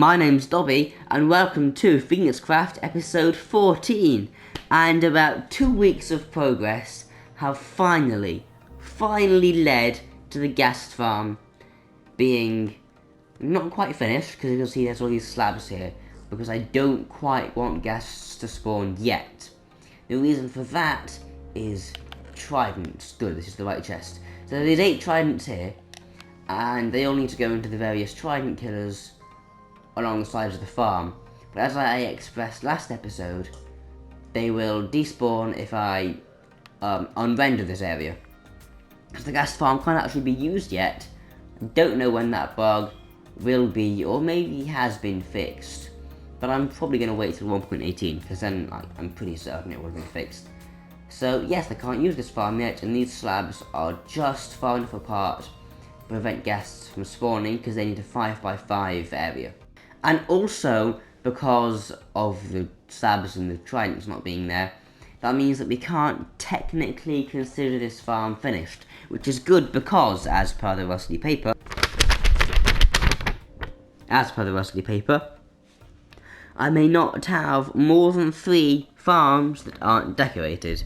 My name's Dobby, and welcome to PhoenixCraft episode 14. And about 2 weeks of progress have finally led to the ghast farm being not quite finished, because you can see there's all these slabs here, because I don't quite want ghasts to spawn yet. The reason for that is tridents. Good, this is the right chest. So there's 8 tridents here, and they all need to go into the various trident killers along the sides of the farm. But as I expressed last episode, they will despawn if I unrender this area. Because the ghast farm can't actually be used yet. I don't know when that bug will be, or maybe has been fixed. But I'm probably going to wait till 1.18, because then I'm pretty certain it will have been fixed. So yes, I can't use this farm yet, and these slabs are just far enough apart to prevent ghasts from spawning, because they need a 5x5 area. And also, because of the slabs and the tridents not being there, that means that we can't technically consider this farm finished, which is good because, as per the rusty paper, I may not have more than 3 farms that aren't decorated.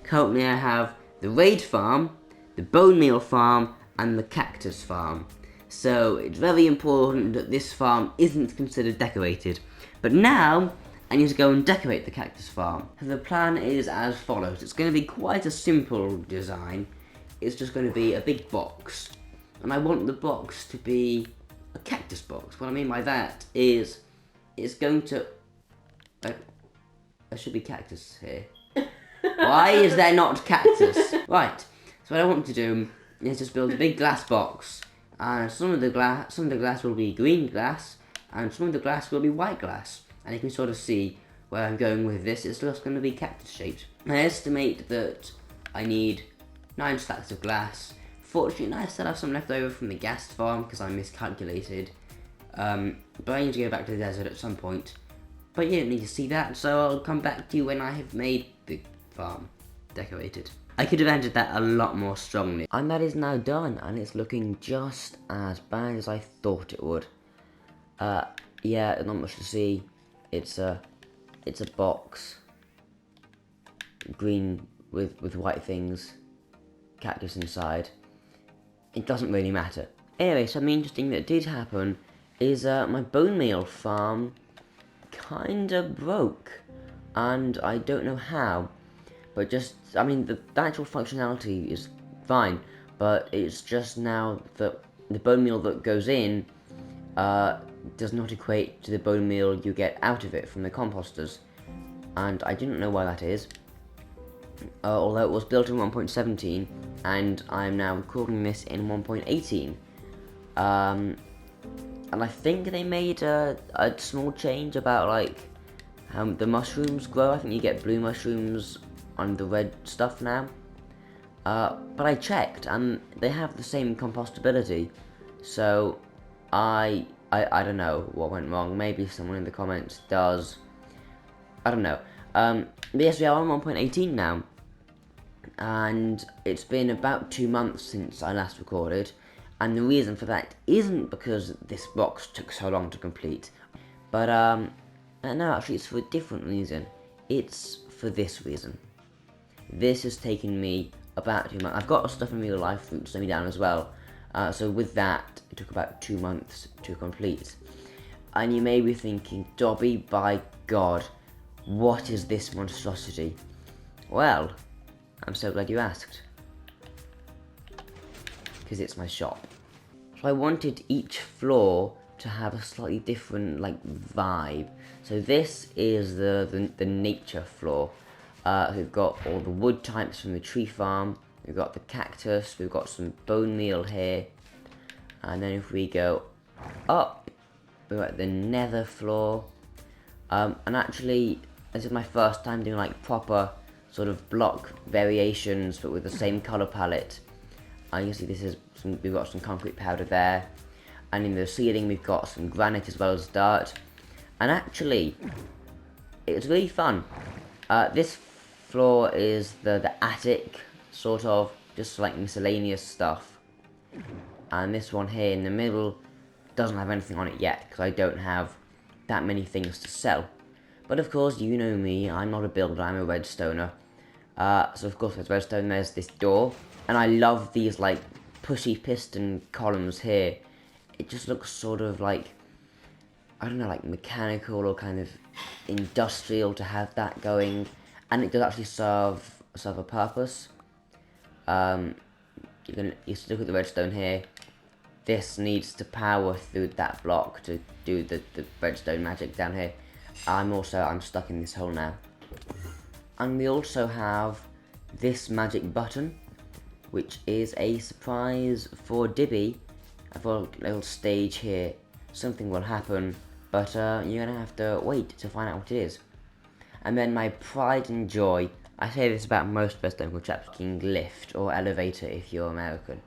Currently I have the raid farm, the bone meal farm, and the cactus farm. So it's very important that this farm isn't considered decorated. But now, I need to go and decorate the cactus farm. The plan is as follows. It's going to be quite a simple design. It's just going to be a big box. And I want the box to be a cactus box. What I mean by that is, it's going to... there should be cactus here. Why is there not cactus? Right, so what I want to do is just build a big glass box. And some of the glass will be green glass, and some of the glass will be white glass. And you can sort of see where I'm going with this. It's just going to be cactus shaped. I estimate that I need 9 stacks of glass. Fortunately, I still have some left over from the ghast farm because I miscalculated. But I need to go back to the desert at some point. But you don't need to see that, so I'll come back to you when I have made the farm decorated. I could have ended that a lot more strongly. And that is now done, and it's looking just as bad as I thought it would. Yeah, not much to see. It's a box, green with white things, cactus inside. It doesn't really matter. Anyway, something interesting that did happen is my bone meal farm kinda broke, and I don't know how. But just, I mean, the actual functionality is fine, but it's just now that the bone meal that goes in does not equate to the bone meal you get out of it from the composters, and I didn't know why that is, although it was built in 1.17, and I'm now recording this in 1.18, and I think they made a small change about, like, how the mushrooms grow. I think you get blue mushrooms on the red stuff now, but I checked and they have the same compostability, so I don't know what went wrong. Maybe someone in the comments does. I don't know. But yes, we are on 1.18 now, and it's been about 2 months since I last recorded, and the reason for that isn't because this box took so long to complete, but no, actually it's for a different reason. It's for this reason. This has taken me about 2 months. I've got stuff in real life to slow me down as well. So with that, it took about 2 months to complete. And you may be thinking, Dobby, by God, what is this monstrosity? Well, I'm so glad you asked. Because it's my shop. So I wanted each floor to have a slightly different, like, vibe. So this is the nature floor. We've got all the wood types from the tree farm, we've got the cactus, we've got some bone meal here, and then if we go up, we're at the nether floor, and actually, this is my first time doing, like, proper sort of block variations, but with the same colour palette. And you can see we've got some concrete powder there, and in the ceiling we've got some granite as well as dirt, and actually, it's really fun. This floor is the attic, sort of, just like miscellaneous stuff. And this one here in the middle doesn't have anything on it yet, because I don't have that many things to sell. But of course, you know me, I'm not a builder, I'm a redstoner. So of course there's redstone, there's this door, and I love these like pushy piston columns here. It just looks sort of like, I don't know, like mechanical or kind of industrial to have that going, and it does actually serve a purpose. You can look at the redstone here. This needs to power through that block to do the redstone magic down here. I'm stuck in this hole now. And we also have this magic button, which is a surprise for Dibby. I thought a little stage here, something will happen, but you're gonna have to wait to find out what it is. And then my pride and joy, I say this about most redstone chaps, king lift or elevator if you're American.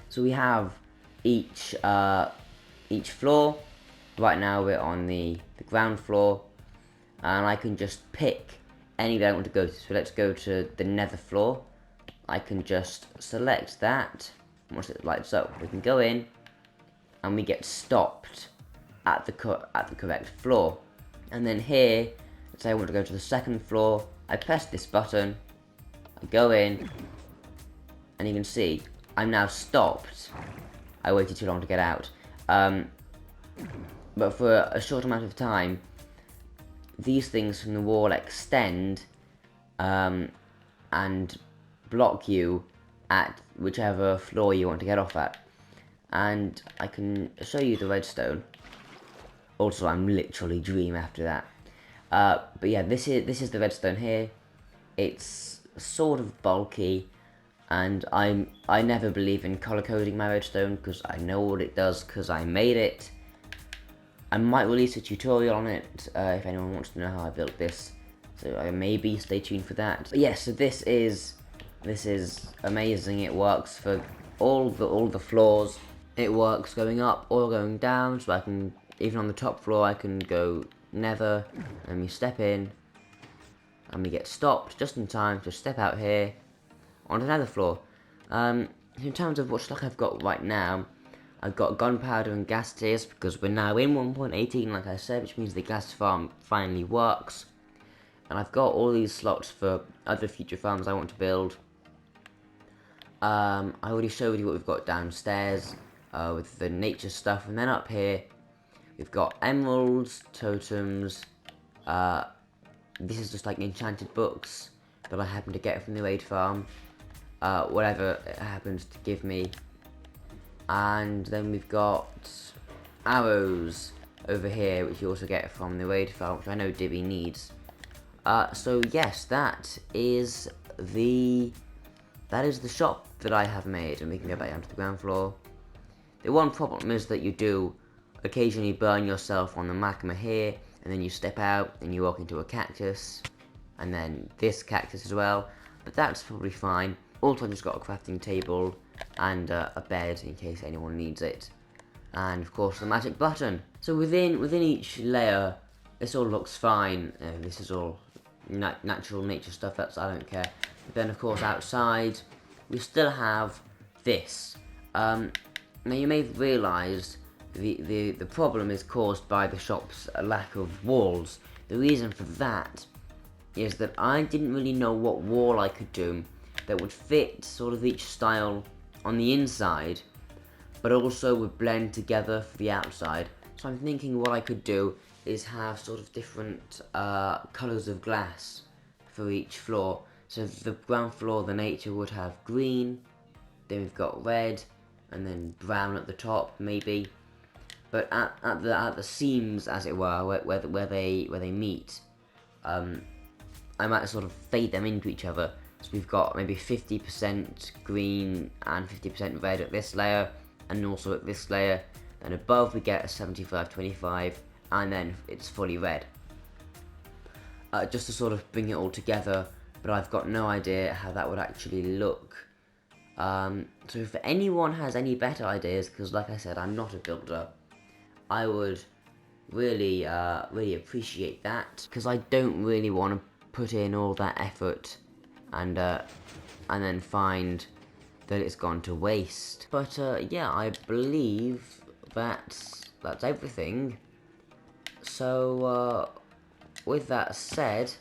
So we have each floor. Right now we're on the ground floor, and I can just pick any that I want to go to. So let's go to the nether floor. I can just select that. Once it lights up, we can go in, and we get stopped at the correct floor. And then here, let's say I want to go to the second floor. I press this button, I go in, and you can see I'm now stopped. I waited too long to get out. But for a short amount of time, these things from the wall extend and block you at whichever floor you want to get off at. And I can show you the redstone. Also, I'm literally dream after that. But yeah, this is the redstone here. It's sort of bulky, and I never believe in color coding my redstone because I know what it does because I made it. I might release a tutorial on it if anyone wants to know how I built this. So maybe stay tuned for that. But yeah, so this is amazing. It works for all the floors. It works going up or going down. So I can, even on the top floor, I can go nether, and we step in, and we get stopped just in time to step out here on another floor. In terms of what stock I've got right now, I've got gunpowder and ghast tears because we're now in 1.18, like I said, which means the ghast farm finally works. And I've got all these slots for other future farms I want to build. I already showed you what we've got downstairs with the nature stuff, and then up here we've got emeralds, totems. This is just like enchanted books that I happen to get from the raid farm. Whatever it happens to give me. And then we've got arrows over here, which you also get from the raid farm, which I know Dibby needs. So yes, that is the shop that I have made, and we can go back down to the ground floor. The one problem is that you do occasionally burn yourself on the magma here, and then you step out and you walk into a cactus, and then this cactus as well, but that's probably fine. Also, I just got a crafting table and a bed in case anyone needs it, and of course the magic button. So within each layer, this all looks fine. This is all natural nature stuff. I don't care. But then of course outside, we still have this. Now you may have realised the problem is caused by the shop's lack of walls. The reason for that is that I didn't really know what wall I could do that would fit sort of each style on the inside, but also would blend together for the outside. So I'm thinking what I could do is have sort of different colours of glass for each floor. So the ground floor, the nature would have green, then we've got red, and then brown at the top maybe. But at the seams, as it were, where they meet, I might sort of fade them into each other. So we've got maybe 50% green and 50% red at this layer, and also at this layer. Then above we get a 75-25, and then it's fully red. Just to sort of bring it all together, but I've got no idea how that would actually look. So if anyone has any better ideas, because like I said, I'm not a builder, I would really appreciate that, because I don't really want to put in all that effort and then find that it's gone to waste. But yeah, I believe that's everything. So, with that said,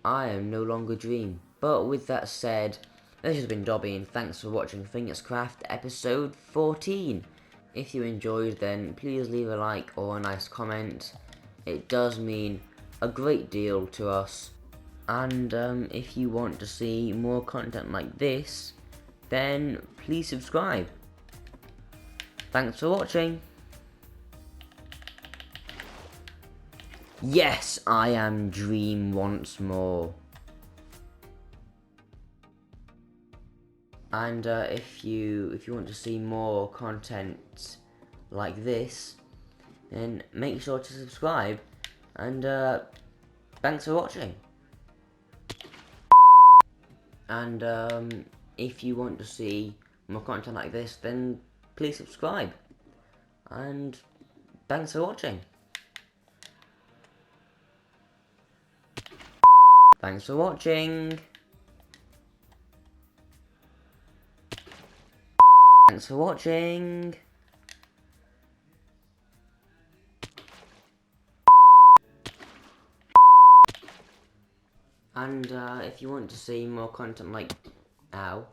I am no longer Dream. But with that said, this has been Dobby, and thanks for watching PhoenixCraft episode 14. If you enjoyed, then please leave a like or a nice comment. It does mean a great deal to us. And if you want to see more content like this, then please subscribe. Thanks for watching. Yes, I am Dream once more. And if you want to see more content like this, then make sure to subscribe. And thanks for watching. And if you want to see more content like this, then please subscribe. And thanks for watching. Thanks for watching. Thanks for watching. And if you want to see more content like... Ow.